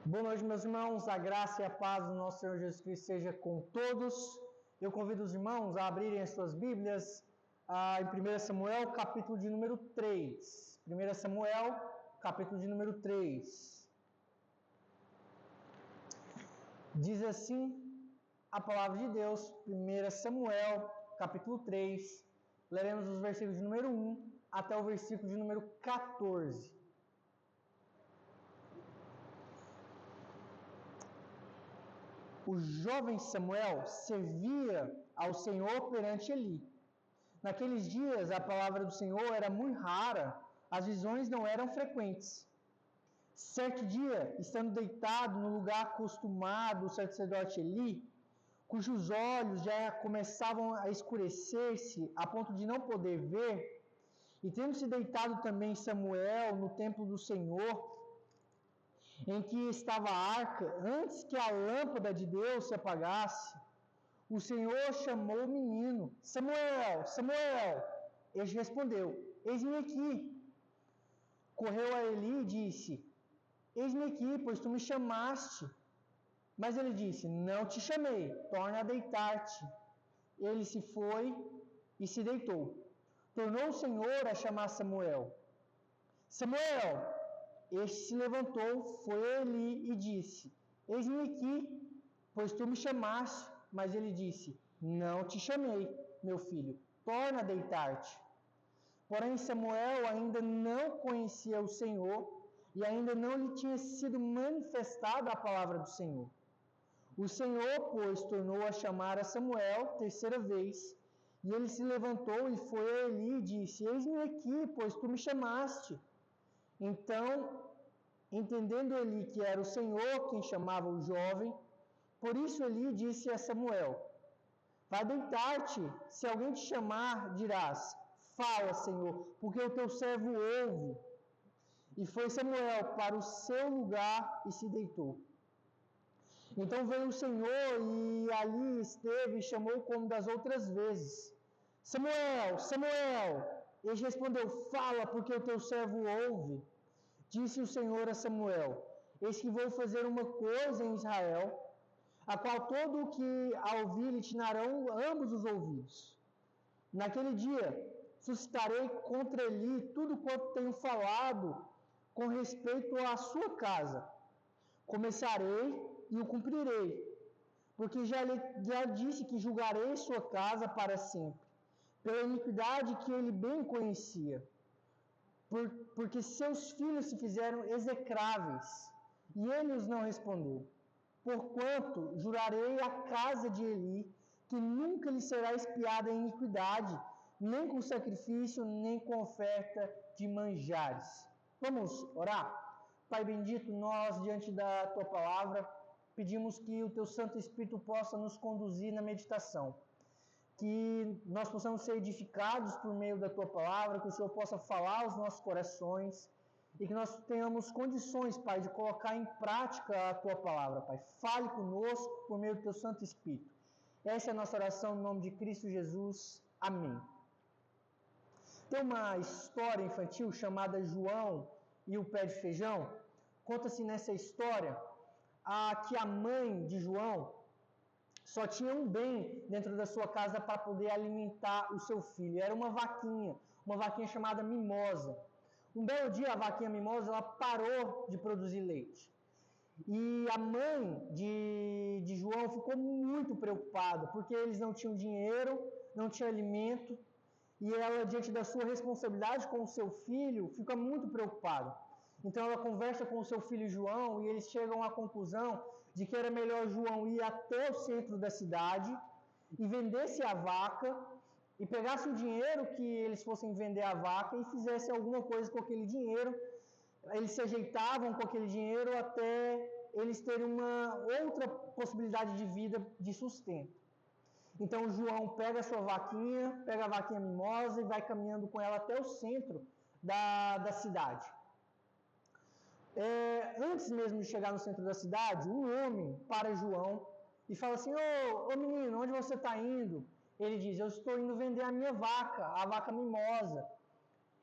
Boa noite, meus irmãos. A graça e a paz do nosso Senhor Jesus Cristo seja com todos. Eu convido os irmãos a abrirem as suas Bíblias em 1 Samuel, capítulo de número 3. 1 Samuel, capítulo de número 3. Diz assim a palavra de Deus, 1 Samuel, capítulo 3. Leremos os versículos de número 1 até o versículo de número 14. O jovem Samuel servia ao Senhor perante Eli. Naqueles dias, a palavra do Senhor era muito rara, as visões não eram frequentes. Certo dia, estando deitado no lugar acostumado, o sacerdote Eli, cujos olhos já começavam a escurecer-se a ponto de não poder ver, e tendo-se deitado também Samuel no templo do Senhor, em que estava a arca, antes que a lâmpada de Deus se apagasse, o Senhor chamou o menino: Samuel, Samuel! Ele respondeu: Eis-me aqui. Correu a Eli e disse: Eis-me aqui, pois tu me chamaste. Mas ele disse: Não te chamei, torna a deitar-te. Ele se foi e se deitou. Tornou o Senhor a chamar Samuel: Samuel! Este se levantou, foi a Eli e disse: Eis-me aqui, pois tu me chamaste. Mas ele disse: Não te chamei, meu filho, torna a deitar-te. Porém Samuel ainda não conhecia o Senhor e ainda não lhe tinha sido manifestada a palavra do Senhor. O Senhor, pois, tornou a chamar a Samuel terceira vez, e ele se levantou e foi a Eli e disse: Eis-me aqui, pois tu me chamaste. Então, entendendo Eli que era o Senhor quem chamava o jovem, por isso Eli disse a Samuel: Vai deitar-te, se alguém te chamar, dirás: Fala, Senhor, porque o teu servo ouve. E foi Samuel para o seu lugar e se deitou. Então veio o Senhor e ali esteve e chamou como das outras vezes: Samuel, Samuel! Ele respondeu: Fala, porque o teu servo ouve. Disse o Senhor a Samuel: Eis que vou fazer uma coisa em Israel, a qual todo o que a ouvir lhe tinarão ambos os ouvidos. Naquele dia suscitarei contra ele tudo quanto tenho falado com respeito à sua casa. Começarei e o cumprirei, porque já disse que julgarei sua casa para sempre, pela iniquidade que ele bem conhecia. Porque seus filhos se fizeram execráveis, e ele os não respondeu. Porquanto jurarei à casa de Eli, que nunca lhe será expiada a iniquidade, nem com sacrifício, nem com oferta de manjares. Vamos orar? Pai bendito, nós, diante da Tua palavra, pedimos que o Teu Santo Espírito possa nos conduzir na meditação. Que nós possamos ser edificados por meio da Tua palavra, que o Senhor possa falar aos nossos corações e que nós tenhamos condições, Pai, de colocar em prática a Tua palavra, Pai. Fale conosco por meio do Teu Santo Espírito. Essa é a nossa oração no nome de Cristo Jesus. Amém. Tem uma história infantil chamada João e o Pé de Feijão. Conta-se nessa história que a mãe de João só tinha um bem dentro da sua casa para poder alimentar o seu filho. Era uma vaquinha chamada Mimosa. Um belo dia a vaquinha Mimosa ela parou de produzir leite. E a mãe de João ficou muito preocupada, porque eles não tinham dinheiro, não tinham alimento, e ela, diante da sua responsabilidade com o seu filho, fica muito preocupada. Então ela conversa com o seu filho João e eles chegam à conclusão de que era melhor João ir até o centro da cidade e vendesse a vaca e pegasse o dinheiro que eles fossem vender a vaca e fizesse alguma coisa com aquele dinheiro. Eles se ajeitavam com aquele dinheiro até eles terem uma outra possibilidade de vida, de sustento. Então João pega a sua vaquinha, pega a vaquinha Mimosa e vai caminhando com ela até o centro da cidade. Antes mesmo de chegar no centro da cidade, um homem para João e fala assim: ô menino, onde você está indo? Ele diz: eu estou indo vender a minha vaca, a vaca Mimosa.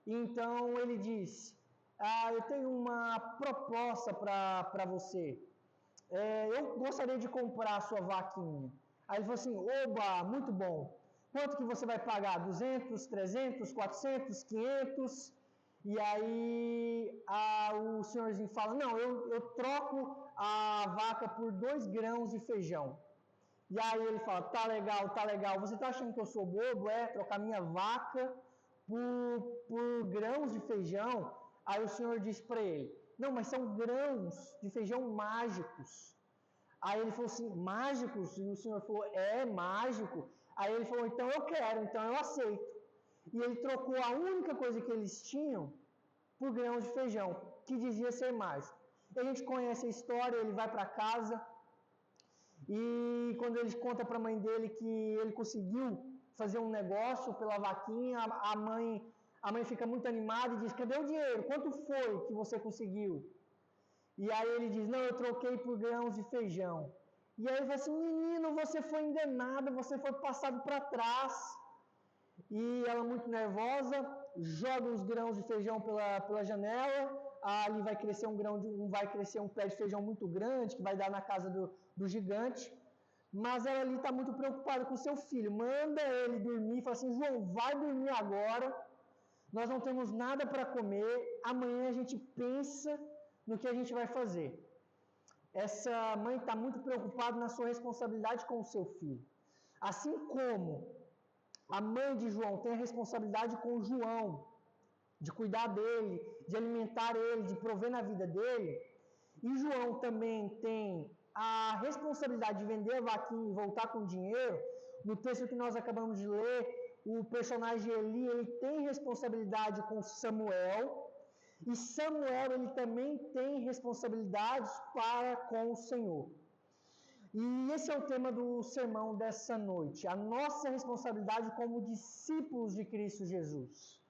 E então ele diz: eu tenho uma proposta para você. Eu gostaria de comprar a sua vaquinha. Aí ele falou assim, oba, muito bom. Quanto que você vai pagar? 200, 300, 400, 500? E aí o senhorzinho fala, não, eu troco a vaca por 2 grãos de feijão. E aí ele fala, tá legal. Você tá achando que eu sou bobo? Trocar minha vaca por grãos de feijão? Aí o senhor disse para ele, não, mas são grãos de feijão mágicos. Aí ele falou assim, mágicos? E o senhor falou, mágico. Aí ele falou, então eu quero, então eu aceito. E ele trocou a única coisa que eles tinham por grãos de feijão, que dizia ser mágico. E a gente conhece a história, ele vai para casa, e quando ele conta para a mãe dele que ele conseguiu fazer um negócio pela vaquinha, a mãe fica muito animada e diz, cadê o dinheiro? Quanto foi que você conseguiu? E aí ele diz, não, eu troquei por grãos de feijão. E aí ele fala assim, menino, você foi enganado, você foi passado para trás. E ela muito nervosa, joga os grãos de feijão pela janela, ali vai crescer um pé de feijão muito grande, que vai dar na casa do gigante. Mas ela ali está muito preocupada com seu filho, manda ele dormir, fala assim, João, vai dormir agora, nós não temos nada para comer, amanhã a gente pensa no que a gente vai fazer. Essa mãe está muito preocupada na sua responsabilidade com o seu filho. Assim como a mãe de João tem a responsabilidade com o João, de cuidar dele, de alimentar ele, de prover na vida dele, e João também tem a responsabilidade de vender a vaquinha e voltar com dinheiro. No texto que nós acabamos de ler, o personagem Eli, ele tem responsabilidade com Samuel, e Samuel ele também tem responsabilidades para com o Senhor. E esse é o tema do sermão dessa noite, a nossa responsabilidade como discípulos de Cristo Jesus.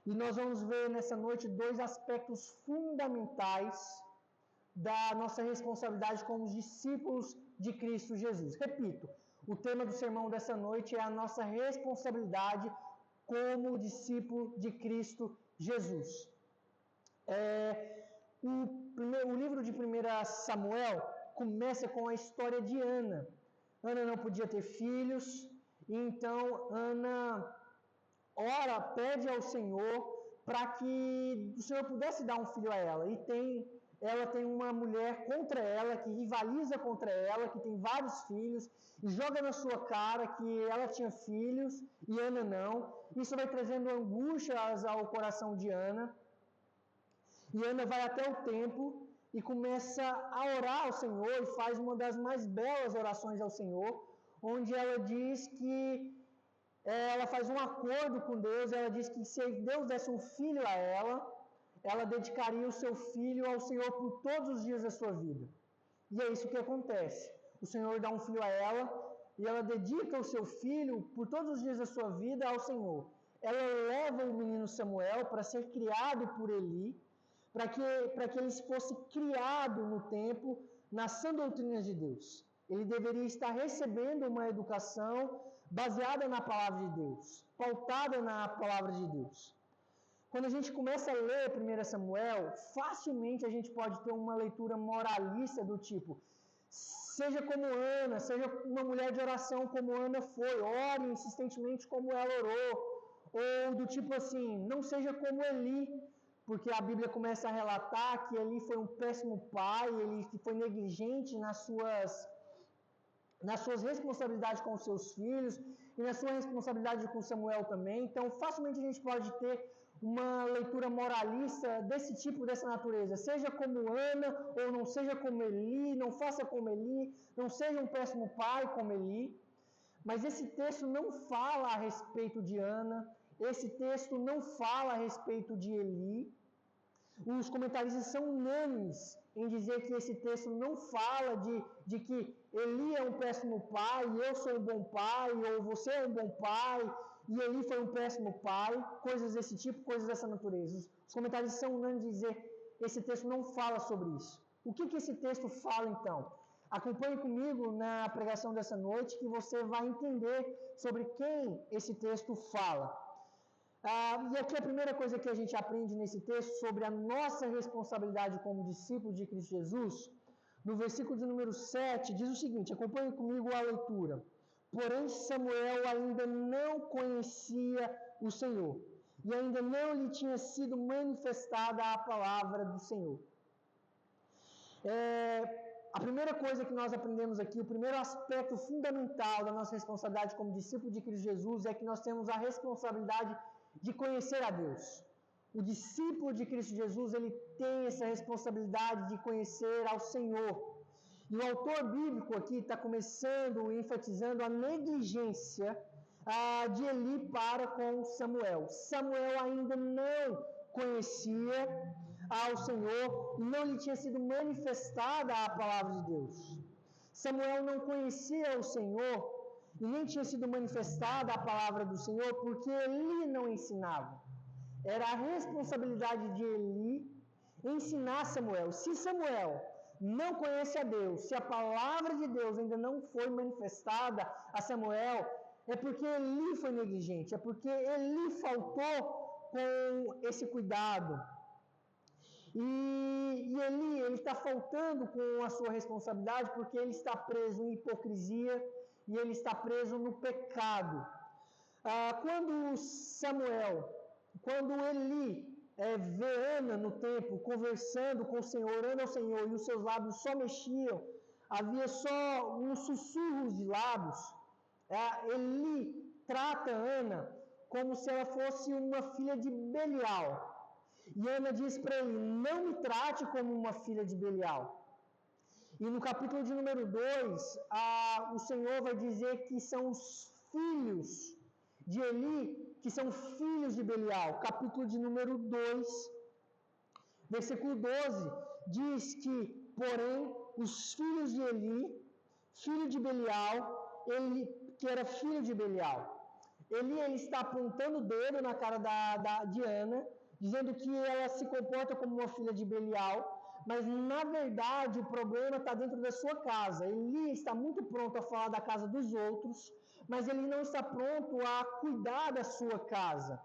E nós vamos ver nessa noite 2 aspectos fundamentais da nossa responsabilidade como discípulos de Cristo Jesus. Repito, o tema do sermão dessa noite é a nossa responsabilidade como discípulo de Cristo Jesus. O livro de 1 Samuel começa com a história de Ana. Ana não podia ter filhos, e então Ana pede ao Senhor para que o Senhor pudesse dar um filho a ela. E ela tem uma mulher contra ela, que rivaliza contra ela, que tem vários filhos, e joga na sua cara que ela tinha filhos e Ana não. Isso vai trazendo angústias ao coração de Ana. E Ana vai até o templo e começa a orar ao Senhor e faz uma das mais belas orações ao Senhor, onde ela diz que ela faz um acordo com Deus, ela diz que se Deus desse um filho a ela dedicaria o seu filho ao Senhor por todos os dias da sua vida. E é isso que acontece. O Senhor dá um filho a ela e ela dedica o seu filho por todos os dias da sua vida ao Senhor. Ela leva o menino Samuel para ser criado por Eli, para que ele fosse criado no templo, nas sã doutrinas de Deus. Ele deveria estar recebendo uma educação baseada na palavra de Deus, pautada na palavra de Deus. Quando a gente começa a ler 1 Samuel, facilmente a gente pode ter uma leitura moralista do tipo, seja como Ana, seja uma mulher de oração como Ana foi, ore insistentemente como ela orou, ou do tipo assim, não seja como Eli, porque a Bíblia começa a relatar que Eli foi um péssimo pai, ele foi negligente nas suas responsabilidades com os seus filhos e na sua responsabilidade com Samuel também. Então, facilmente a gente pode ter uma leitura moralista desse tipo, dessa natureza. Seja como Ana, ou não seja como Eli, não faça como Eli, não seja um péssimo pai como Eli. Mas esse texto não fala a respeito de Ana, esse texto não fala a respeito de Eli. Os comentaristas são unânimes em dizer que esse texto não fala de que Eli é um péssimo pai, eu sou um bom pai, ou você é um bom pai, e Eli foi um péssimo pai, coisas desse tipo, coisas dessa natureza. Os comentaristas são unânimes em dizer que esse texto não fala sobre isso. O que esse texto fala então? Acompanhe comigo na pregação dessa noite que você vai entender sobre quem esse texto fala. E aqui a primeira coisa que a gente aprende nesse texto sobre a nossa responsabilidade como discípulos de Cristo Jesus, no versículo de número 7, diz o seguinte, acompanhe comigo a leitura. Porém, Samuel ainda não conhecia o Senhor, e ainda não lhe tinha sido manifestada a palavra do Senhor. A primeira coisa que nós aprendemos aqui, o primeiro aspecto fundamental da nossa responsabilidade como discípulo de Cristo Jesus é que nós temos a responsabilidade de conhecer a Deus. O discípulo de Cristo Jesus, ele tem essa responsabilidade de conhecer ao Senhor. E o autor bíblico aqui está começando, enfatizando a negligência de Eli para com Samuel. Samuel ainda não conhecia ao Senhor e não lhe tinha sido manifestada a palavra de Deus. Samuel não conhecia o Senhor e nem tinha sido manifestada a palavra do Senhor porque Eli não ensinava. Era a responsabilidade de Eli ensinar Samuel. Se Samuel não conhece a Deus, se a palavra de Deus ainda não foi manifestada a Samuel, é porque Eli foi negligente, é porque Eli faltou com esse cuidado. E ele está faltando com a sua responsabilidade porque ele está preso em hipocrisia e ele está preso no pecado. Quando Eli vê Ana no templo conversando com o Senhor, orando ao Senhor, e os seus lábios só mexiam, havia só uns sussurros de lábios, Eli trata Ana como se ela fosse uma filha de Belial. E Ana diz para ele, não me trate como uma filha de Belial. E no capítulo de número 2, o Senhor vai dizer que são os filhos de Eli, que são filhos de Belial. Capítulo de número 2, versículo 12, diz que, porém, os filhos de Eli, filho de Belial, que era filho de Belial. Eli está apontando o dedo na cara de Ana, dizendo que ela se comporta como uma filha de Belial, mas na verdade o problema está dentro da sua casa. Eli está muito pronto a falar da casa dos outros, mas ele não está pronto a cuidar da sua casa.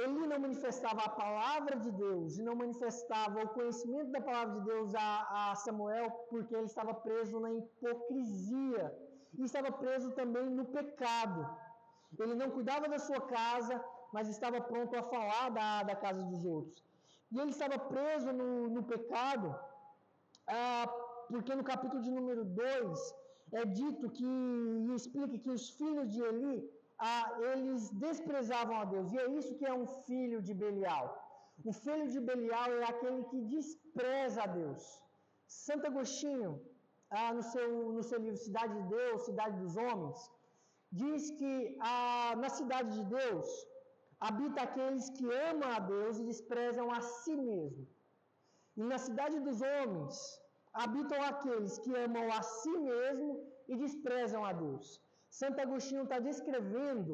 Eli não manifestava a palavra de Deus e não manifestava o conhecimento da palavra de Deus a Samuel porque ele estava preso na hipocrisia e estava preso também no pecado. Ele não cuidava da sua casa, mas estava pronto a falar da casa dos outros. E ele estava preso no pecado, porque no capítulo de número 2 é dito que, e explica que os filhos de Eli, eles desprezavam a Deus. E é isso que é um filho de Belial. O filho de Belial é aquele que despreza a Deus. Santo Agostinho, no seu livro Cidade de Deus, Cidade dos Homens, diz que na cidade de Deus habita aqueles que amam a Deus e desprezam a si mesmo. E na cidade dos homens habitam aqueles que amam a si mesmo e desprezam a Deus. Santo Agostinho está descrevendo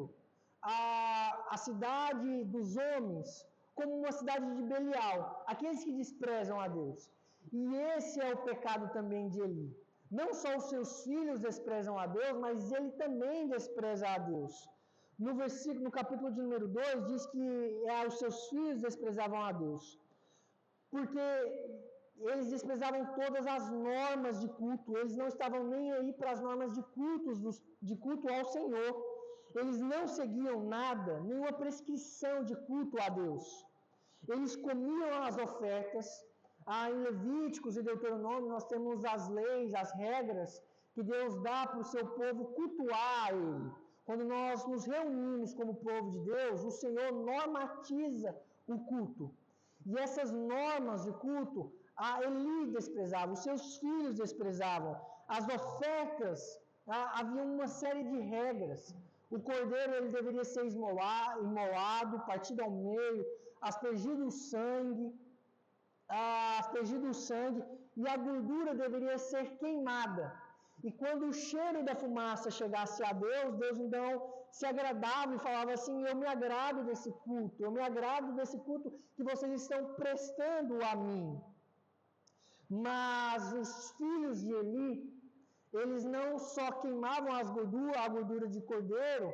a cidade dos homens como uma cidade de Belial, aqueles que desprezam a Deus. E esse é o pecado também de Eli. Não só os seus filhos desprezam a Deus, mas ele também despreza a Deus. No capítulo de número 2, diz que os seus filhos desprezavam a Deus. Porque eles desprezavam todas as normas de culto, eles não estavam nem aí para as normas de culto ao Senhor. Eles não seguiam nada, nenhuma prescrição de culto a Deus. Eles comiam as ofertas. Em Levíticos e Deuteronômio nós temos as leis, as regras que Deus dá para o seu povo cultuar a Ele. Quando nós nos reunimos como povo de Deus, o Senhor normatiza o culto. E essas normas de culto, Eli desprezava, os seus filhos desprezavam. As ofertas, havia uma série de regras. O cordeiro ele deveria ser imolado, partido ao meio, aspergido o sangue, e a gordura deveria ser queimada. E quando o cheiro da fumaça chegasse a Deus, Deus então se agradava e falava assim, eu me agrado desse culto que vocês estão prestando a mim. Mas os filhos de Eli, eles não só queimavam a gordura de cordeiro,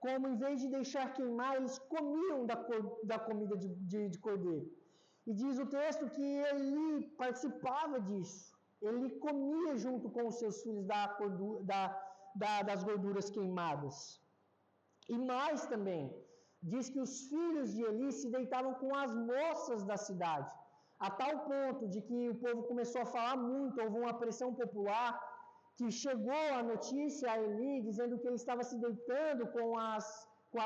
como em vez de deixar queimar, eles comiam da comida de cordeiro. E diz o texto que ele participava disso. Ele comia junto com os seus filhos das gorduras queimadas. E mais também, diz que os filhos de Eli se deitavam com as moças da cidade, a tal ponto de que o povo começou a falar muito, houve uma pressão popular, que chegou a notícia a Eli, dizendo que ele estava se deitando com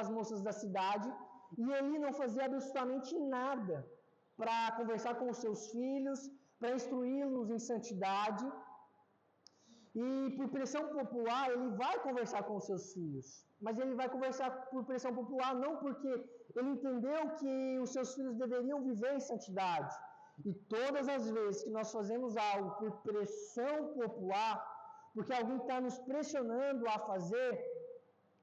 as moças da cidade, e Eli não fazia absolutamente nada para conversar com os seus filhos, para instruí-los em santidade. E por pressão popular, ele vai conversar com os seus filhos. Mas ele vai conversar por pressão popular não porque ele entendeu que os seus filhos deveriam viver em santidade. E todas as vezes que nós fazemos algo por pressão popular, porque alguém está nos pressionando a fazer,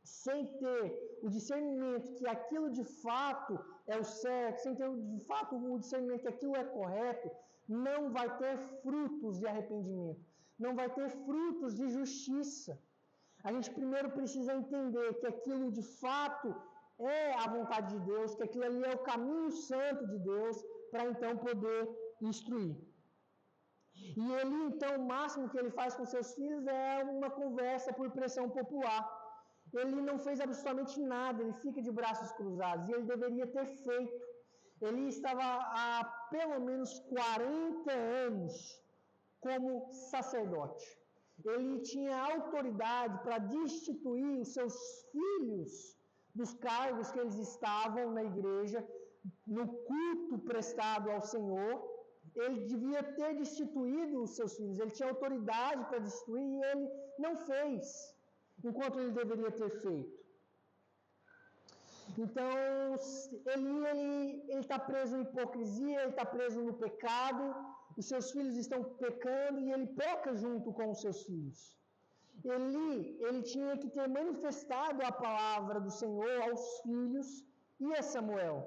sem ter o discernimento que aquilo de fato é o certo, sem ter de fato o discernimento que aquilo é correto, não vai ter frutos de arrependimento, não vai ter frutos de justiça. A gente primeiro precisa entender que aquilo de fato é a vontade de Deus, que aquilo ali é o caminho santo de Deus, para então poder instruir. E ele, então, o máximo que ele faz com seus filhos é uma conversa por pressão popular. Ele não fez absolutamente nada, ele fica de braços cruzados, e ele deveria ter feito. Ele estava há pelo menos 40 anos como sacerdote. Ele tinha autoridade para destituir os seus filhos dos cargos que eles estavam na igreja, no culto prestado ao Senhor. Ele devia ter destituído os seus filhos, ele tinha autoridade para destituir e ele não fez, enquanto ele deveria ter feito. Então, ele está preso em hipocrisia, ele está preso no pecado, os seus filhos estão pecando e ele peca junto com os seus filhos. Ele tinha que ter manifestado a palavra do Senhor aos filhos e a Samuel.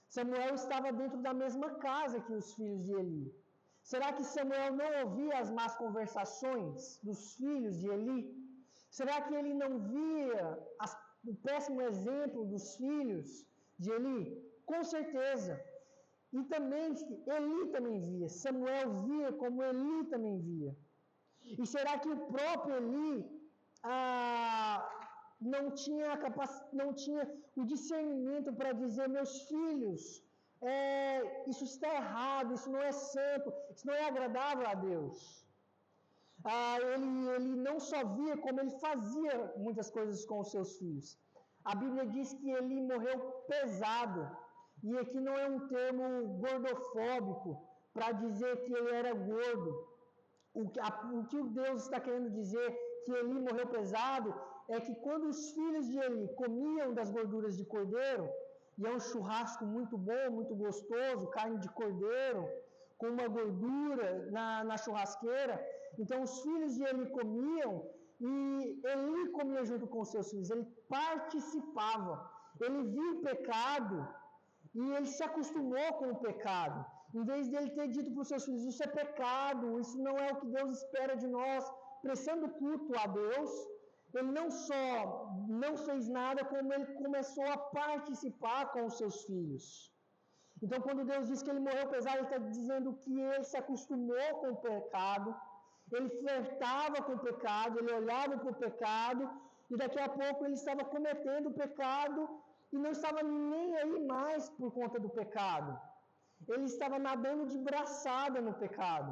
Samuel estava dentro da mesma casa que os filhos de Eli. Será que Samuel não ouvia as más conversações dos filhos de Eli? Será que ele não via o péssimo exemplo dos filhos de Eli? Com certeza. E também, Eli também via. Samuel via como Eli também via. E será que o próprio Eli não tinha o discernimento para dizer: meus filhos, isso está errado, isso não é santo, isso não é agradável a Deus? Ele não só via, como ele fazia muitas coisas com os seus filhos. A Bíblia diz que ele morreu pesado, e aqui não é um termo gordofóbico para dizer que ele era gordo. O que Deus está querendo dizer que Eli morreu pesado é que quando os filhos de Eli comiam das gorduras de cordeiro, e é um churrasco muito bom, muito gostoso, carne de cordeiro, com uma gordura na churrasqueira, então os filhos de Eli comiam e Eli comia junto com os seus filhos, ele participava, ele viu o pecado e ele se acostumou com o pecado. Em vez de ele ter dito para os seus filhos: isso é pecado, isso não é o que Deus espera de nós, prestando culto a Deus, ele não só não fez nada, como ele começou a participar com os seus filhos. Então, quando Deus diz que ele morreu pesado, ele está dizendo que ele se acostumou com o pecado, ele flertava com o pecado, ele olhava para o pecado, e daqui a pouco ele estava cometendo o pecado, e não estava nem aí mais por conta do pecado. Ele estava nadando de braçada no pecado.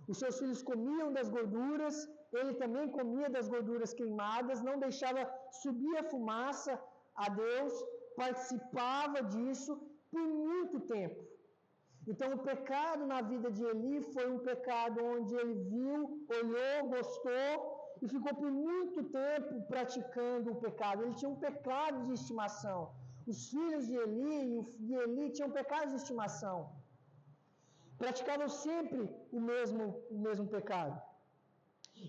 Os seus filhos comiam das gorduras, ele também comia das gorduras queimadas, não deixava subir a fumaça a Deus, participava disso por muito tempo. Então o pecado na vida de Eli foi um pecado onde ele viu, olhou, gostou e ficou por muito tempo praticando o pecado. Ele tinha um pecado de estimação. Os filhos de Eli tinham pecado de estimação. Praticavam sempre o mesmo pecado.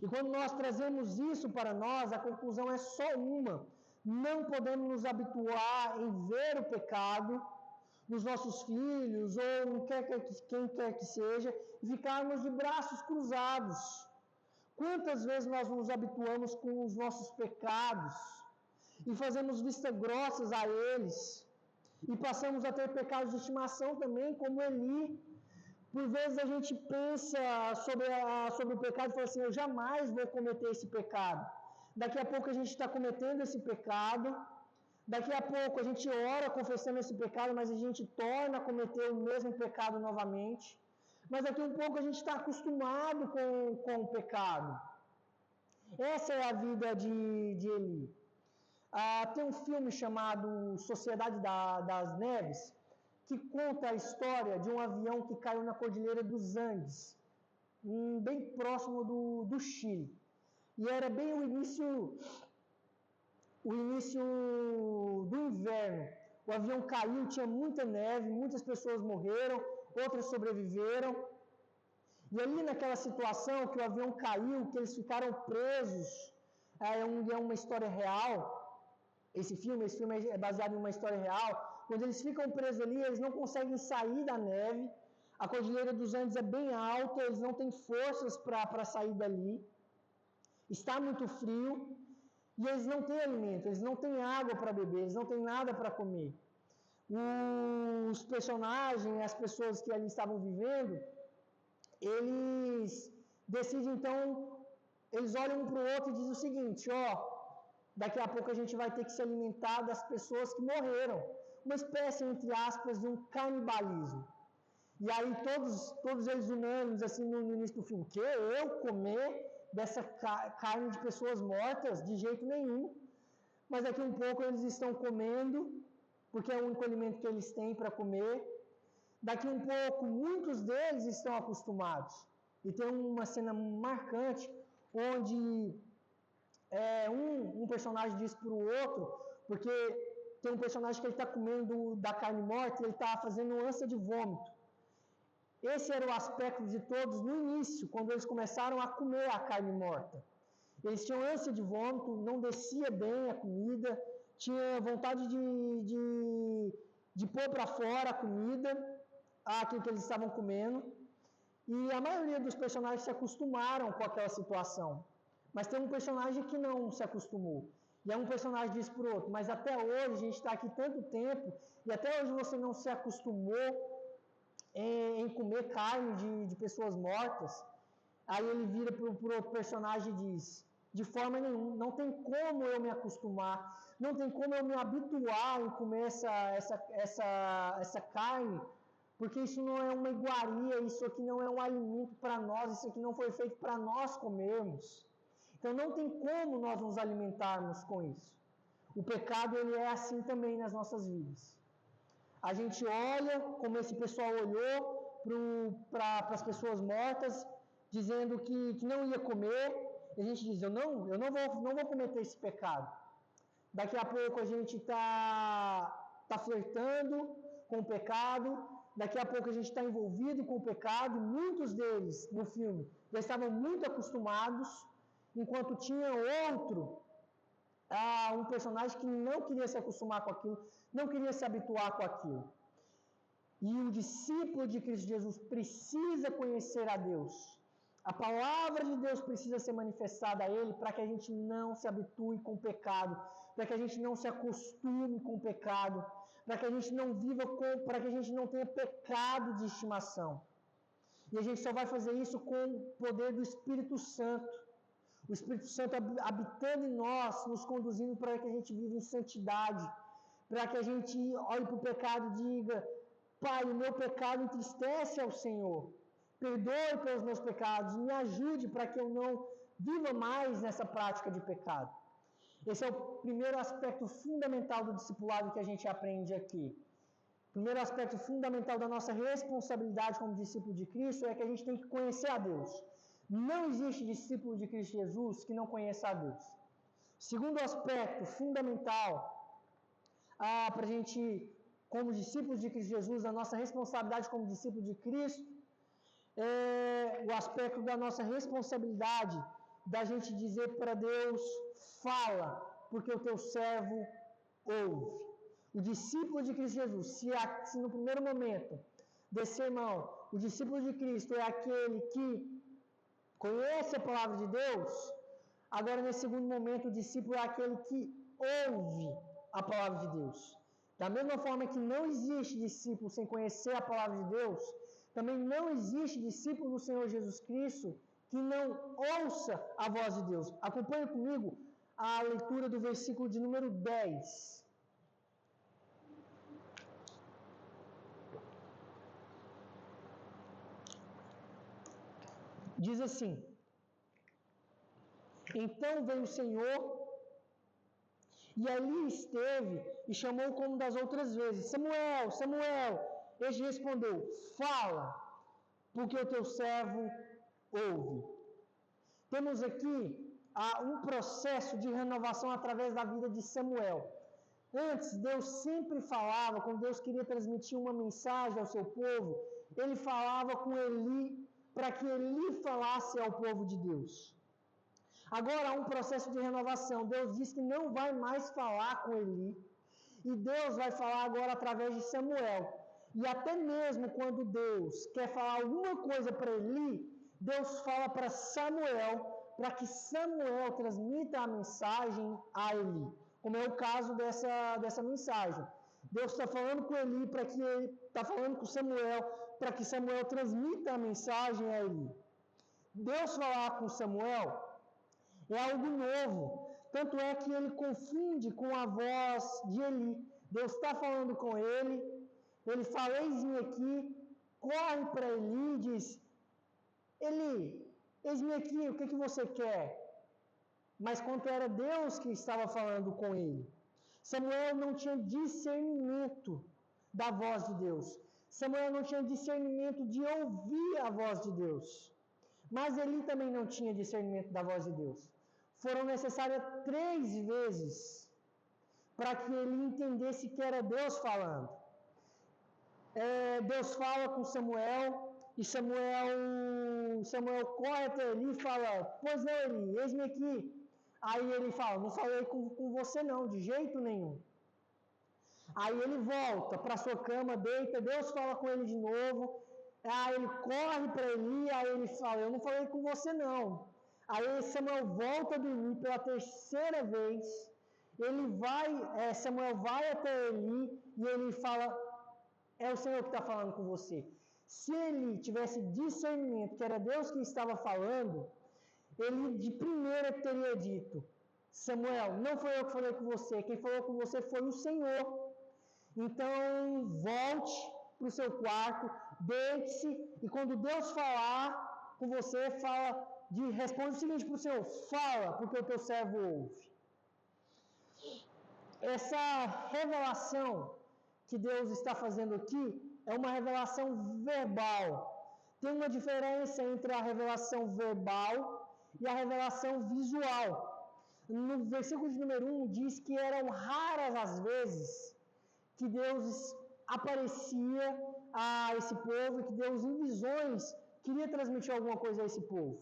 E quando nós trazemos isso para nós, a conclusão é só uma: não podemos nos habituar em ver o pecado nos nossos filhos ou em quem quer que seja e ficarmos de braços cruzados. Quantas vezes nós nos habituamos com os nossos pecados? e fazemos vista grossas a eles, e passamos a ter pecados de estimação também, como Eli. Por vezes a gente pensa sobre o pecado e fala assim, eu jamais vou cometer esse pecado. Daqui a pouco a gente está cometendo esse pecado, daqui a pouco a gente ora confessando esse pecado, mas a gente torna a cometer o mesmo pecado novamente. Mas daqui a um pouco a gente está acostumado com o pecado. Essa é a vida de Eli. Tem um filme chamado Sociedade das Neves, que conta a história de um avião que caiu na Cordilheira dos Andes, bem próximo do Chile. E era bem o início do inverno. O avião caiu, tinha muita neve, muitas pessoas morreram, outras sobreviveram. E ali naquela situação que o avião caiu, que eles ficaram presos, é uma história real. Esse filme é baseado em uma história real. Quando eles ficam presos ali, eles não conseguem sair da neve. A Cordilheira dos Andes é bem alta, eles não têm forças para sair dali. Está muito frio e eles não têm alimento, eles não têm água para beber, eles não têm nada para comer. Os personagens, as pessoas que ali estavam vivendo, eles decidem então, eles olham um para o outro e dizem o seguinte, daqui a pouco a gente vai ter que se alimentar das pessoas que morreram. Uma espécie, entre aspas, de um canibalismo. E aí todos eles unânimes, assim, no início do filme, que eu comer dessa carne de pessoas mortas? De jeito nenhum. Mas daqui a um pouco eles estão comendo, porque é o único alimento que eles têm para comer. Daqui a um pouco, muitos deles estão acostumados. E tem uma cena marcante, onde um personagem diz para o outro, porque tem um personagem que ele está comendo da carne morta e ele está fazendo ânsia de vômito. Esse era o aspecto de todos no início, quando eles começaram a comer a carne morta. Eles tinham ânsia de vômito, não descia bem a comida, tinha vontade de pôr para fora a comida, aquilo que eles estavam comendo. E a maioria dos personagens se acostumaram com aquela situação. Mas tem um personagem que não se acostumou. E é um personagem diz para o outro, mas até hoje, a gente está aqui tanto tempo, e até hoje você não se acostumou em comer carne de pessoas mortas. Aí ele vira para o outro personagem e diz, de forma nenhuma, não tem como eu me acostumar, não tem como eu me habituar em comer essa carne, porque isso não é uma iguaria, isso aqui não é um alimento para nós, isso aqui não foi feito para nós comermos. Então não tem como nós nos alimentarmos com isso. O pecado ele é assim também nas nossas vidas. A gente olha como esse pessoal olhou para as pessoas mortas, dizendo que não ia comer, e a gente diz, eu não vou cometer esse pecado. Daqui a pouco a gente está flertando com o pecado, daqui a pouco a gente está envolvido com o pecado, muitos deles no filme já estavam muito acostumados, enquanto tinha um personagem que não queria se acostumar com aquilo, não queria se habituar com aquilo. E o discípulo de Cristo Jesus precisa conhecer a Deus. A palavra de Deus precisa ser manifestada a Ele para que a gente não se habitue com o pecado, para que a gente não se acostume com o pecado, para que a gente não viva para que a gente não tenha pecado de estimação. E a gente só vai fazer isso com o poder do Espírito Santo. O Espírito Santo habitando em nós, nos conduzindo para que a gente viva em santidade, para que a gente olhe para o pecado e diga, Pai, o meu pecado entristece ao Senhor, perdoe pelos meus pecados, me ajude para que eu não viva mais nessa prática de pecado. Esse é o primeiro aspecto fundamental do discipulado que a gente aprende aqui. O primeiro aspecto fundamental da nossa responsabilidade como discípulo de Cristo é que a gente tem que conhecer a Deus. Não existe discípulo de Cristo Jesus que não conheça a Deus. Segundo aspecto fundamental para a gente, como discípulos de Cristo Jesus, a nossa responsabilidade como discípulo de Cristo, é o aspecto da nossa responsabilidade da gente dizer para Deus, fala, porque o teu servo ouve. O discípulo de Cristo Jesus, se no primeiro momento desse sermão, o discípulo de Cristo é aquele que conhece a palavra de Deus, agora nesse segundo momento o discípulo é aquele que ouve a palavra de Deus. Da mesma forma que não existe discípulo sem conhecer a palavra de Deus, também não existe discípulo do Senhor Jesus Cristo que não ouça a voz de Deus. Acompanhe comigo a leitura do versículo de número 10. Diz assim: Então veio o Senhor e ali esteve e chamou como das outras vezes: Samuel, Samuel. Este respondeu: Fala, porque o teu servo ouve. Temos aqui um processo de renovação através da vida de Samuel. Antes, Deus sempre falava, quando Deus queria transmitir uma mensagem ao seu povo, Ele falava com Eli, para que Eli falasse ao povo de Deus. Agora há um processo de renovação. Deus diz que não vai mais falar com Eli, e Deus vai falar agora através de Samuel. E até mesmo quando Deus quer falar alguma coisa para Eli, Deus fala para Samuel, para que Samuel transmita a mensagem a Eli. Como é o caso dessa mensagem. Deus está falando com Eli, está falando com Samuel, para que Samuel transmita a mensagem a Eli. Deus falar com Samuel é algo novo. Tanto é que ele confunde com a voz de Eli. Deus está falando com ele, ele fala: eis-me aqui, corre para Eli e diz: Eli, eis-me aqui, o que você quer? Mas quando era Deus que estava falando com ele, Samuel não tinha discernimento da voz de Deus. Samuel não tinha discernimento de ouvir a voz de Deus. Mas Eli também não tinha discernimento da voz de Deus. Foram necessárias 3 vezes para que ele entendesse que era Deus falando. Deus fala com Samuel, e Samuel corre até Eli e fala: Pois não, Eli, eis-me aqui. Aí ele fala: Não falei com você não, de jeito nenhum. Aí ele volta para sua cama, deita, Deus fala com ele de novo. Aí ele corre para Eli, aí ele fala: Eu não falei com você não. Aí Samuel volta a dormir pela 3ª vez. Samuel vai até Eli e ele fala: É o Senhor que está falando com você. Se Eli tivesse discernimento que era Deus que estava falando, ele de primeira teria dito: Samuel, não foi eu que falei com você, quem falou com você foi o Senhor. Então volte para o seu quarto, deite-se, e quando Deus falar com você, responde o seguinte para o Senhor: fala, porque o teu servo ouve. Essa revelação que Deus está fazendo aqui é uma revelação verbal. Tem uma diferença entre a revelação verbal e a revelação visual. No versículo de número 1 diz que eram raras as vezes que Deus aparecia a esse povo, que Deus em visões queria transmitir alguma coisa a esse povo.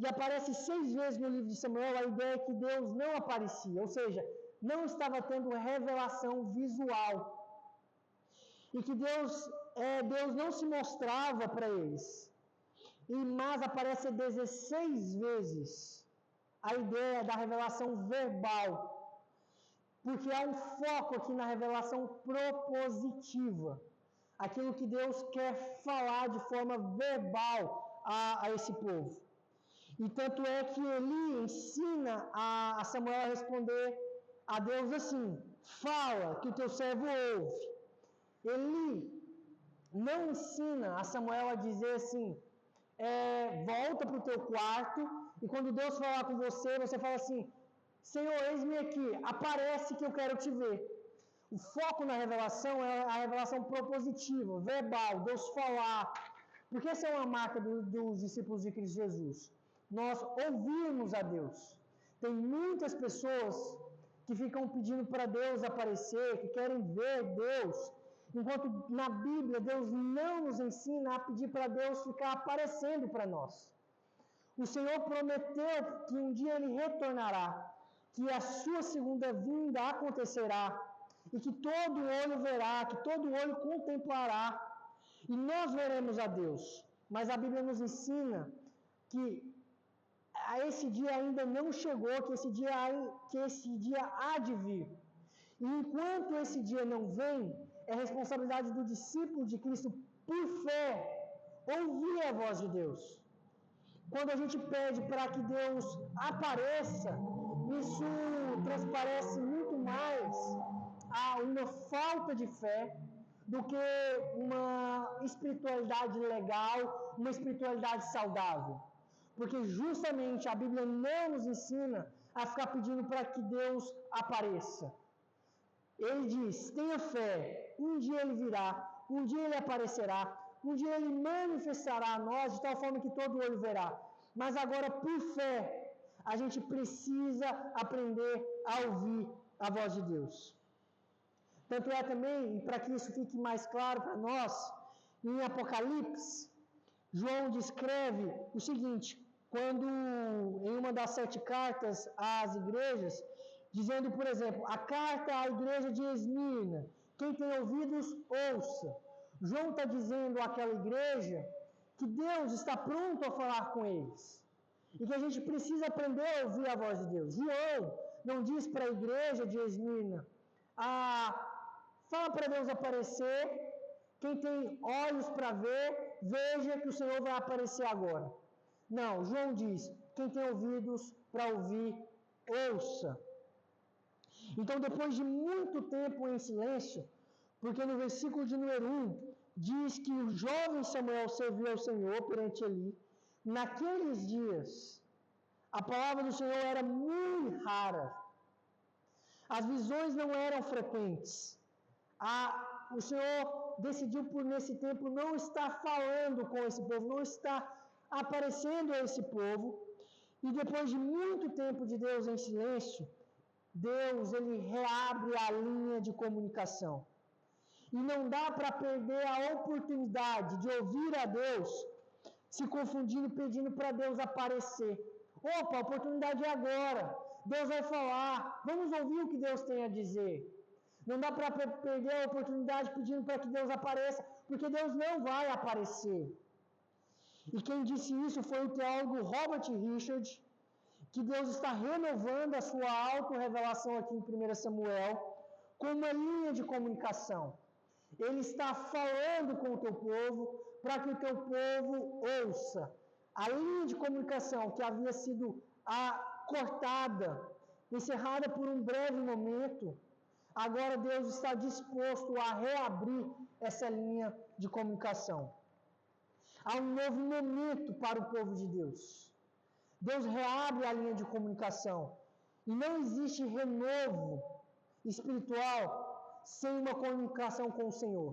E aparece 6 vezes no livro de Samuel a ideia que Deus não aparecia, ou seja, não estava tendo revelação visual. E que Deus não se mostrava para eles. Mas aparece 16 vezes a ideia da revelação verbal. Porque há um foco aqui na revelação propositiva. Aquilo que Deus quer falar de forma verbal a esse povo. E tanto é que Eli ensina a Samuel a responder a Deus assim: fala, que o teu servo ouve. Eli não ensina a Samuel a dizer assim: volta para o teu quarto, e quando Deus falar com você, você fala assim: Senhor, eis-me aqui, aparece que eu quero te ver. O foco na revelação é a revelação propositiva, verbal, Deus falar. Porque essa é uma marca dos discípulos de Cristo Jesus. Nós ouvimos a Deus. Tem muitas pessoas que ficam pedindo para Deus aparecer, que querem ver Deus, enquanto na Bíblia Deus não nos ensina a pedir para Deus ficar aparecendo para nós. O Senhor prometeu que um dia Ele retornará, que a sua segunda vinda acontecerá, e que todo olho verá, que todo olho contemplará, e nós veremos a Deus. Mas a Bíblia nos ensina que esse dia ainda não chegou, que esse dia há de vir. E enquanto esse dia não vem, é responsabilidade do discípulo de Cristo, por fé, ouvir a voz de Deus. Quando a gente pede para que Deus apareça, isso transparece muito mais a uma falta de fé do que uma espiritualidade legal, uma espiritualidade saudável. Porque justamente a Bíblia não nos ensina a ficar pedindo para que Deus apareça. Ele diz: tenha fé, um dia ele virá, um dia ele aparecerá, um dia ele manifestará a nós de tal forma que todo olho verá. Mas agora, por fé, a gente precisa aprender a ouvir a voz de Deus. Tanto é também, para que isso fique mais claro para nós, em Apocalipse, João descreve o seguinte, quando em uma das 7 cartas às igrejas, dizendo, por exemplo, a carta à igreja de Esmirna, quem tem ouvidos, ouça. João está dizendo àquela igreja que Deus está pronto a falar com eles. E que a gente precisa aprender a ouvir a voz de Deus. João não diz para a igreja de Esmirna, fala para Deus aparecer, quem tem olhos para ver, veja que o Senhor vai aparecer agora. Não, João diz, quem tem ouvidos para ouvir, ouça. Então, depois de muito tempo em silêncio, porque no versículo de número 1, diz que o jovem Samuel serviu ao Senhor perante Eli. Naqueles dias, a palavra do Senhor era muito rara. As visões não eram frequentes. O Senhor decidiu por nesse tempo não estar falando com esse povo, não estar aparecendo a esse povo. E depois de muito tempo de Deus em silêncio, Deus ele reabre a linha de comunicação. E não dá para perder a oportunidade de ouvir a Deus se confundindo, pedindo para Deus aparecer. Opa, a oportunidade é agora. Deus vai falar. Vamos ouvir o que Deus tem a dizer. Não dá para perder a oportunidade pedindo para que Deus apareça, porque Deus não vai aparecer. E quem disse isso foi o teólogo Robert Richard, que Deus está renovando a sua auto-revelação aqui em 1 Samuel, com uma linha de comunicação. Ele está falando com o teu povo, para que o teu povo ouça. A linha de comunicação que havia sido cortada, encerrada por um breve momento, agora Deus está disposto a reabrir essa linha de comunicação. Há um novo momento para o povo de Deus. Deus reabre a linha de comunicação. E não existe renovo espiritual sem uma comunicação com o Senhor.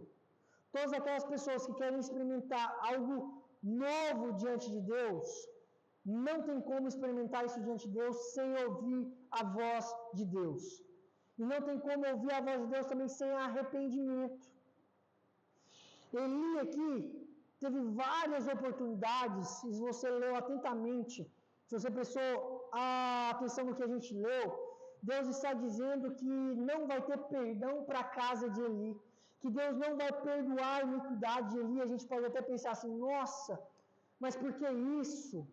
Todas aquelas pessoas que querem experimentar algo novo diante de Deus, não tem como experimentar isso diante de Deus sem ouvir a voz de Deus. E não tem como ouvir a voz de Deus também sem arrependimento. Eli aqui teve várias oportunidades, se você leu atentamente, se você prestou atenção no que a gente leu, Deus está dizendo que não vai ter perdão para a casa de Eli, que Deus não vai perdoar a iniquidade de Eli. A gente pode até pensar assim, nossa, mas por que isso?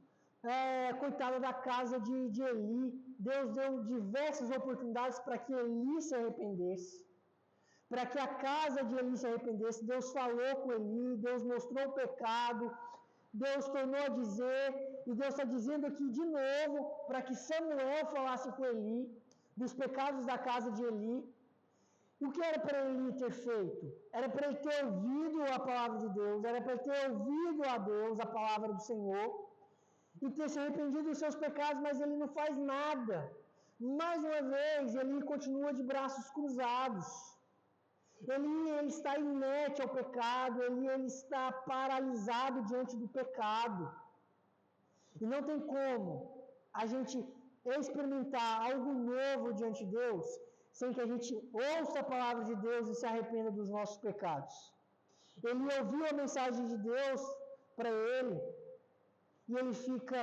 Coitada da casa de Eli, Deus deu diversas oportunidades para que Eli se arrependesse, para que a casa de Eli se arrependesse. Deus falou com Eli, Deus mostrou o pecado, Deus tornou a dizer, e Deus está dizendo aqui de novo, para que Samuel falasse com Eli, dos pecados da casa de Eli. E o que era para Eli ter feito? Era para ele ter ouvido a palavra de Deus, era para ele ter ouvido a Deus, a palavra do Senhor, e ter se arrependido dos seus pecados, mas ele não faz nada. Mais uma vez, Eli continua de braços cruzados. Ele está inerte ao pecado, ele está paralisado diante do pecado. E não tem como a gente experimentar algo novo diante de Deus sem que a gente ouça a palavra de Deus e se arrependa dos nossos pecados. Ele ouviu a mensagem de Deus para ele e ele fica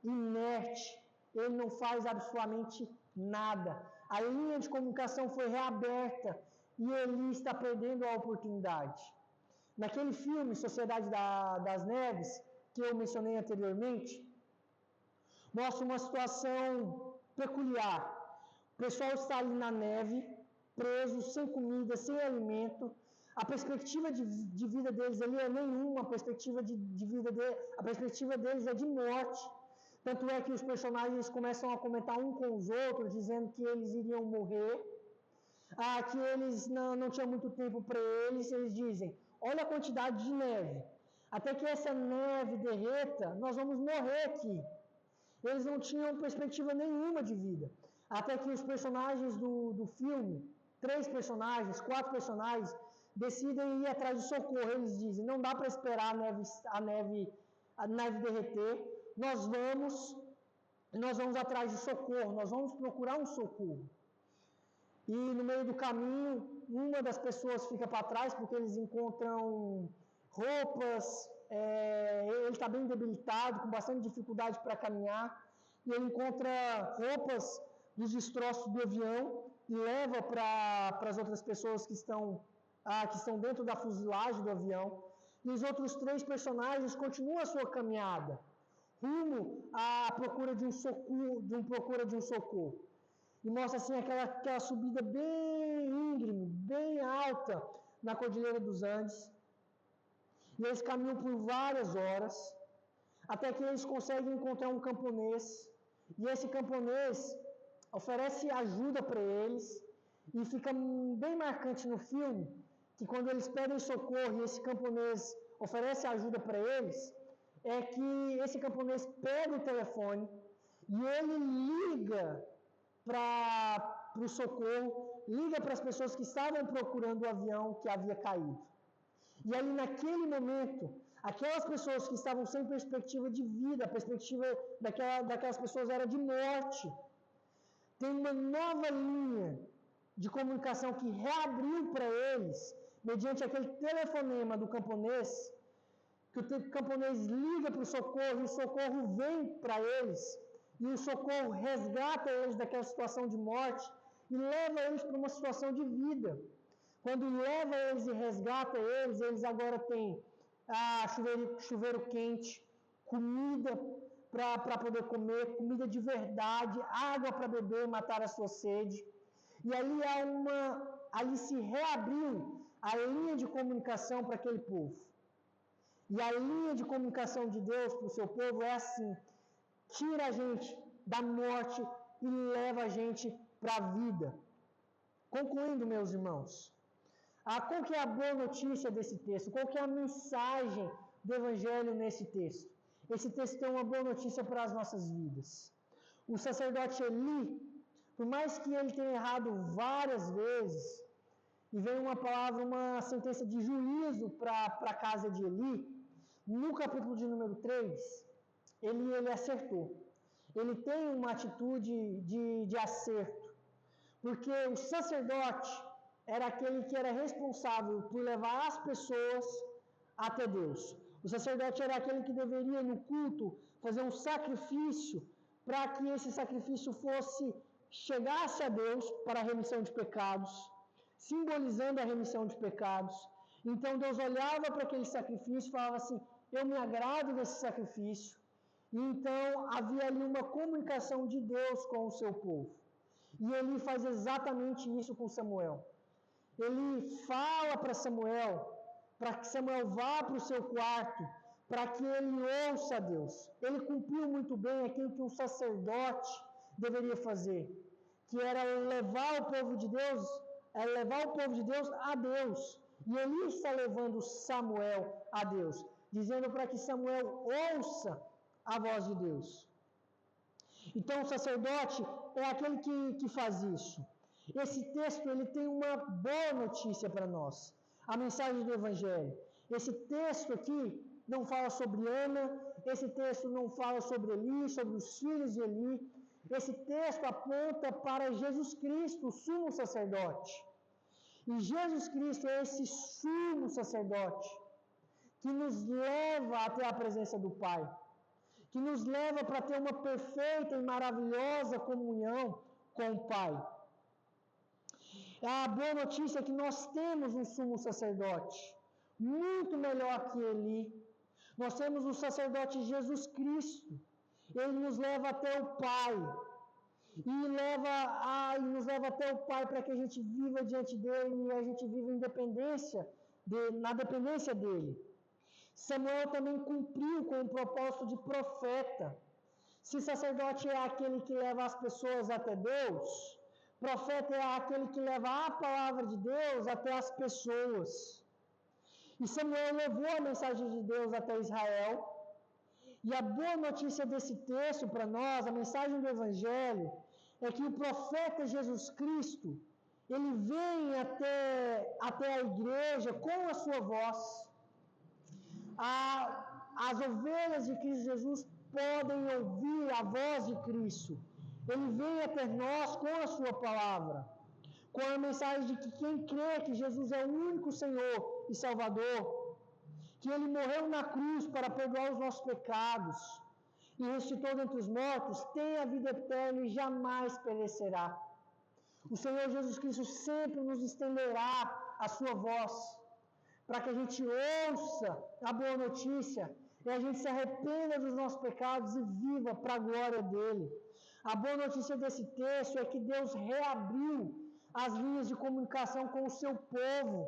inerte, ele não faz absolutamente nada. A linha de comunicação foi reaberta e ele está perdendo a oportunidade. Naquele filme, Sociedade das Neves, que eu mencionei anteriormente, Mostra uma situação peculiar. O pessoal está ali na neve, preso, sem comida, sem alimento. A perspectiva de vida deles ali é nenhuma, a perspectiva a perspectiva deles é de morte. Tanto é que os personagens começam a comentar um com os outros, dizendo que eles iriam morrer, que eles não tinham muito tempo para eles. Eles dizem, olha a quantidade de neve, até que essa neve derreta, nós vamos morrer aqui. Eles não tinham perspectiva nenhuma de vida, até que os personagens do filme, 3 personagens, 4 personagens, decidem ir atrás de socorro. Eles dizem, não dá para esperar a neve derreter, nós vamos atrás de socorro, nós vamos procurar um socorro. E no meio do caminho, uma das pessoas fica para trás, porque eles encontram roupas, ele está bem debilitado, com bastante dificuldade para caminhar, e ele encontra roupas dos destroços do avião e leva para as outras pessoas que estão dentro da fuselagem do avião. E os outros 3 personagens continuam a sua caminhada, rumo à procura de um socorro. E mostra assim aquela subida bem íngreme, bem alta na Cordilheira dos Andes. E eles caminham por várias horas, até que eles conseguem encontrar um camponês. E esse camponês oferece ajuda para eles. E fica bem marcante no filme que quando eles pedem socorro e esse camponês oferece ajuda para eles, é que esse camponês pega o telefone e ele liga para o socorro, liga para as pessoas que estavam procurando o avião que havia caído. E ali naquele momento, aquelas pessoas que estavam sem perspectiva de vida, a perspectiva daquelas pessoas era de morte. Tem uma nova linha de comunicação que reabriu para eles, mediante aquele telefonema do camponês, que o camponês liga para o socorro e o socorro vem para eles, e o socorro resgata eles daquela situação de morte e leva eles para uma situação de vida. Quando leva eles e resgata eles, eles agora têm chuveiro quente, comida para poder comer, comida de verdade, água para beber e matar a sua sede. E ali se reabriu a linha de comunicação para aquele povo. E a linha de comunicação de Deus para o seu povo é assim: tira a gente da morte e leva a gente para a vida. Concluindo, meus irmãos, qual que é a boa notícia desse texto? Qual que é a mensagem do Evangelho nesse texto? Esse texto tem uma boa notícia para as nossas vidas. O sacerdote Eli, por mais que ele tenha errado várias vezes, e veio uma sentença de juízo para a casa de Eli, no capítulo de número 3, ele acertou. Ele tem uma atitude de acerto, porque o sacerdote era aquele que era responsável por levar as pessoas até Deus. O sacerdote era aquele que deveria, no culto, fazer um sacrifício para que esse sacrifício chegasse a Deus para a remissão de pecados, simbolizando a remissão de pecados. Então Deus olhava para aquele sacrifício e falava assim: eu me agrado desse sacrifício. E então havia ali uma comunicação de Deus com o seu povo. E ele faz exatamente isso com Samuel. Ele fala para Samuel, para que Samuel vá para o seu quarto, para que ele ouça a Deus. Ele cumpriu muito bem aquilo que um sacerdote deveria fazer, que era levar o povo de Deus a Deus. E ele está levando Samuel a Deus, dizendo para que Samuel ouça a voz de Deus. Então o sacerdote é aquele que faz isso. Esse texto ele tem uma boa notícia para nós. A mensagem do Evangelho. Esse texto aqui não fala sobre Ana, esse texto não fala sobre Eli, sobre os filhos de Eli. Esse texto aponta para Jesus Cristo, o sumo sacerdote. E Jesus Cristo é esse sumo sacerdote que nos leva até a presença do Pai, que nos leva para ter uma perfeita e maravilhosa comunhão com o Pai. A boa notícia é que nós temos um sumo sacerdote, muito melhor que Eli. Nós temos o sacerdote Jesus Cristo. Ele nos leva até o Pai. E nos leva até o Pai para que a gente viva diante dele e a gente viva na dependência dele. Samuel também cumpriu com o propósito de profeta. Se sacerdote é aquele que leva as pessoas até Deus, profeta é aquele que leva a palavra de Deus até as pessoas. E Samuel levou a mensagem de Deus até Israel. E a boa notícia desse texto para nós, a mensagem do Evangelho, é que o profeta Jesus Cristo, ele vem até a igreja com a sua voz. As ovelhas de Cristo Jesus podem ouvir a voz de Cristo. Ele vem até nós com a sua palavra, com a mensagem de que quem crê que Jesus é o único Senhor e Salvador, que Ele morreu na cruz para perdoar os nossos pecados e ressuscitou dentre os mortos, tem a vida eterna e jamais perecerá. O Senhor Jesus Cristo sempre nos estenderá a sua voz, para que a gente ouça a boa notícia e a gente se arrependa dos nossos pecados e viva para a glória dEle. A boa notícia desse texto é que Deus reabriu as linhas de comunicação com o seu povo,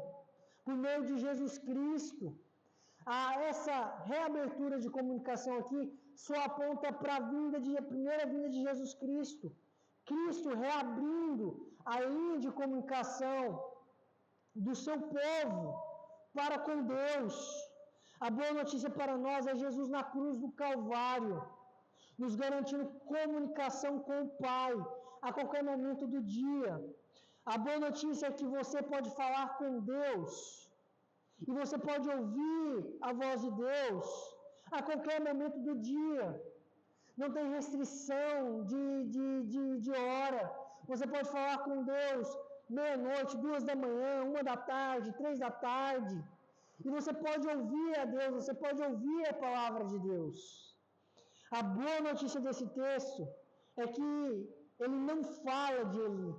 por meio de Jesus Cristo. Essa reabertura de comunicação aqui só aponta para a primeira vinda de Jesus Cristo. Cristo reabrindo a linha de comunicação do seu povo para com Deus. A boa notícia para nós é Jesus na cruz do Calvário, nos garantindo comunicação com o Pai a qualquer momento do dia. A boa notícia é que você pode falar com Deus e você pode ouvir a voz de Deus a qualquer momento do dia. Não tem restrição de hora. Você pode falar com Deus meia-noite, 2 da manhã, 1 da tarde, 3 da tarde. E você pode ouvir a Deus, você pode ouvir a palavra de Deus. A boa notícia desse texto é que ele não fala de Eli.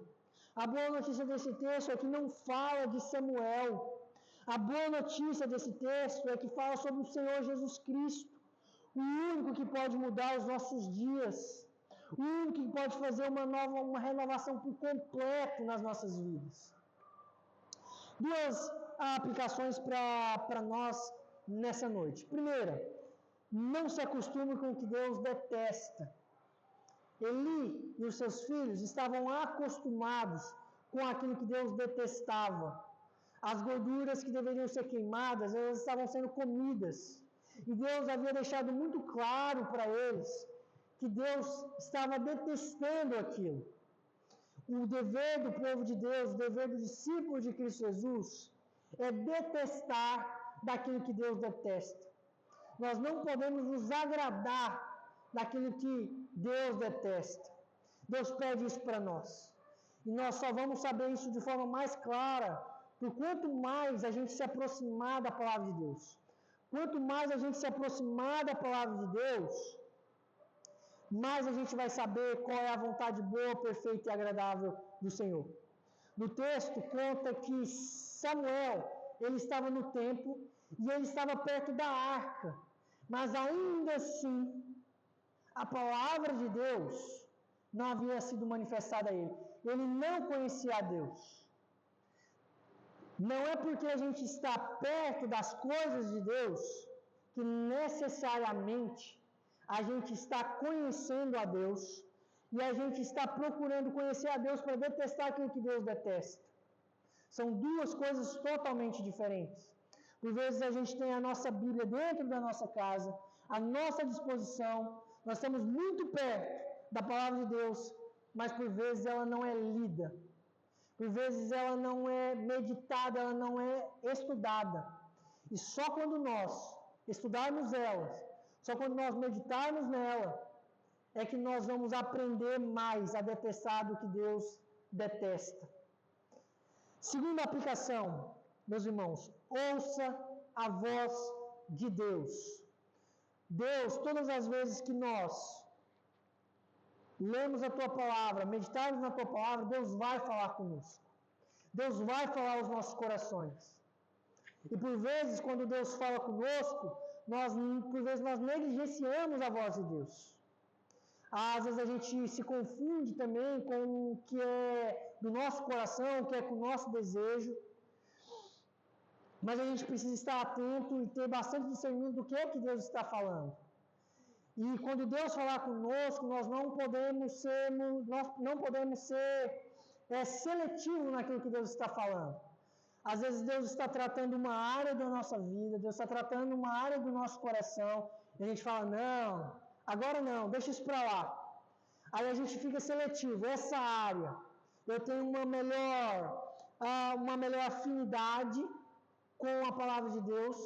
A boa notícia desse texto é que não fala de Samuel. A boa notícia desse texto é que fala sobre o Senhor Jesus Cristo, o único que pode mudar os nossos dias, o único que pode fazer uma renovação por completo nas nossas vidas. Duas aplicações para nós nessa noite. Primeira, não se acostume com o que Deus detesta. Eli e os seus filhos estavam acostumados com aquilo que Deus detestava. As gorduras que deveriam ser queimadas, elas estavam sendo comidas. E Deus havia deixado muito claro para eles que Deus estava detestando aquilo. O dever do povo de Deus, o dever do discípulo de Cristo Jesus, é detestar daquilo que Deus detesta. Nós não podemos nos agradar daquilo que Deus detesta. Deus pede isso para nós. E nós só vamos saber isso de forma mais clara por quanto mais a gente se aproximar da palavra de Deus. Quanto mais a gente se aproximar da palavra de Deus, mais a gente vai saber qual é a vontade boa, perfeita e agradável do Senhor. No texto conta que Samuel, ele estava no templo e ele estava perto da arca, mas ainda assim, a palavra de Deus não havia sido manifestada a ele. Ele não conhecia a Deus. Não é porque a gente está perto das coisas de Deus que necessariamente a gente está conhecendo a Deus e a gente está procurando conhecer a Deus para detestar aquilo que Deus detesta. São duas coisas totalmente diferentes. Por vezes a gente tem a nossa Bíblia dentro da nossa casa, à nossa disposição, nós estamos muito perto da palavra de Deus, mas por vezes ela não é lida. Por vezes ela não é meditada, ela não é estudada. E só quando nós estudarmos ela, só quando nós meditarmos nela, é que nós vamos aprender mais a detestar do que Deus detesta. Segunda aplicação, meus irmãos, ouça a voz de Deus. Deus, todas as vezes que nós lemos a Tua Palavra, meditarmos na Tua Palavra, Deus vai falar conosco. Deus vai falar aos nossos corações. E por vezes, quando Deus fala conosco, por vezes nós negligenciamos a voz de Deus. Às vezes a gente se confunde também com o que é do nosso coração, o que é com o nosso desejo. Mas a gente precisa estar atento e ter bastante discernimento do que é que Deus está falando. E quando Deus falar conosco, nós não podemos ser seletivos naquilo que Deus está falando. Às vezes Deus está tratando uma área da nossa vida, Deus está tratando uma área do nosso coração, e a gente fala, não, agora não, deixa isso para lá. Aí a gente fica seletivo, essa área, eu tenho uma melhor afinidade com a palavra de Deus,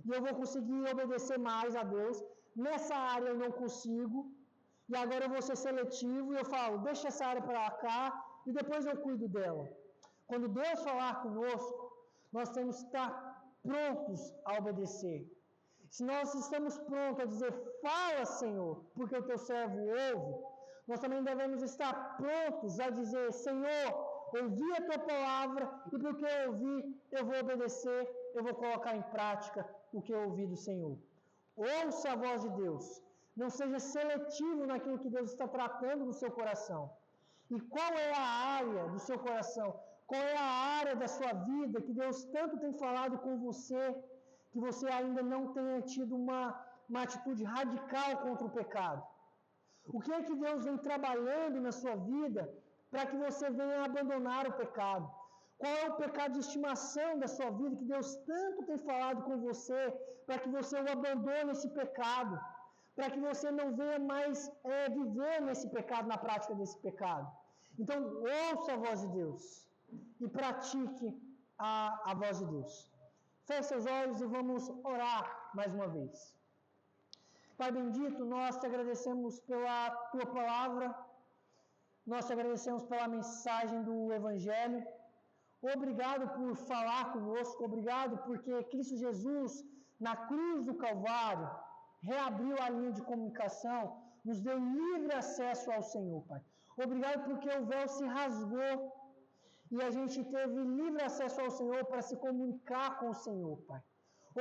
e eu vou conseguir obedecer mais a Deus. Nessa área eu não consigo, e agora eu vou ser seletivo, e eu falo, deixa essa área para cá, e depois eu cuido dela. Quando Deus falar conosco, nós temos que estar prontos a obedecer. Se nós estamos prontos a dizer, fala, Senhor, porque o teu servo ouve, nós também devemos estar prontos a dizer, Senhor, ouvi a tua palavra, e porque eu ouvi, eu vou obedecer, eu vou colocar em prática o que eu ouvi do Senhor. Ouça a voz de Deus. Não seja seletivo naquilo que Deus está tratando no seu coração. E qual é a área do seu coração? Qual é a área da sua vida que Deus tanto tem falado com você, que você ainda não tenha tido uma atitude radical contra o pecado? O que é que Deus vem trabalhando na sua vida para que você venha abandonar o pecado? Qual é o pecado de estimação da sua vida que Deus tanto tem falado com você para que você o abandone esse pecado? Para que você não venha mais viver nesse pecado, na prática desse pecado. Então, ouça a voz de Deus e pratique a voz de Deus. Feche seus olhos e vamos orar mais uma vez. Pai bendito, nós te agradecemos pela tua palavra, nós te agradecemos pela mensagem do Evangelho. Obrigado por falar conosco, obrigado porque Cristo Jesus, na cruz do Calvário, reabriu a linha de comunicação, nos deu livre acesso ao Senhor, Pai. Obrigado porque o véu se rasgou e a gente teve livre acesso ao Senhor para se comunicar com o Senhor, Pai.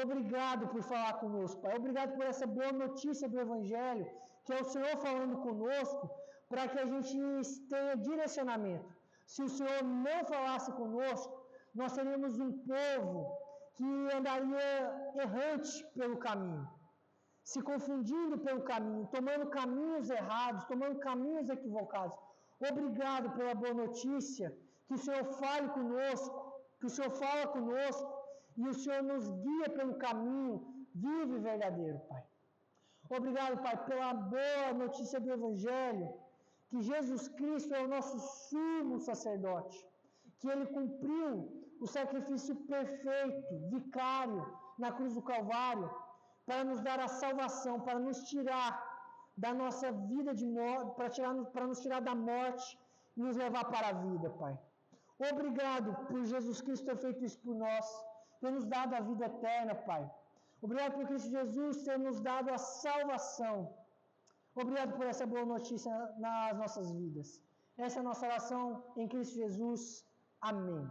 Obrigado por falar conosco, Pai. Obrigado por essa boa notícia do Evangelho, que é o Senhor falando conosco, para que a gente tenha direcionamento. Se o Senhor não falasse conosco, nós seríamos um povo que andaria errante pelo caminho, se confundindo pelo caminho, tomando caminhos errados, tomando caminhos equivocados. Obrigado pela boa notícia, que o Senhor fale conosco, que o Senhor fala conosco, e o Senhor nos guia pelo caminho vivo e verdadeiro, Pai. Obrigado, Pai, pela boa notícia do Evangelho, que Jesus Cristo é o nosso sumo sacerdote, que Ele cumpriu o sacrifício perfeito, vicário, na cruz do Calvário, para nos dar a salvação, para nos tirar da nossa vida de morte, para nos tirar da morte e nos levar para a vida, Pai. Obrigado por Jesus Cristo ter feito isso por nós, ter nos dado a vida eterna, Pai. Obrigado por Cristo Jesus ter nos dado a salvação. Obrigado por essa boa notícia nas nossas vidas. Essa é a nossa oração em Cristo Jesus. Amém.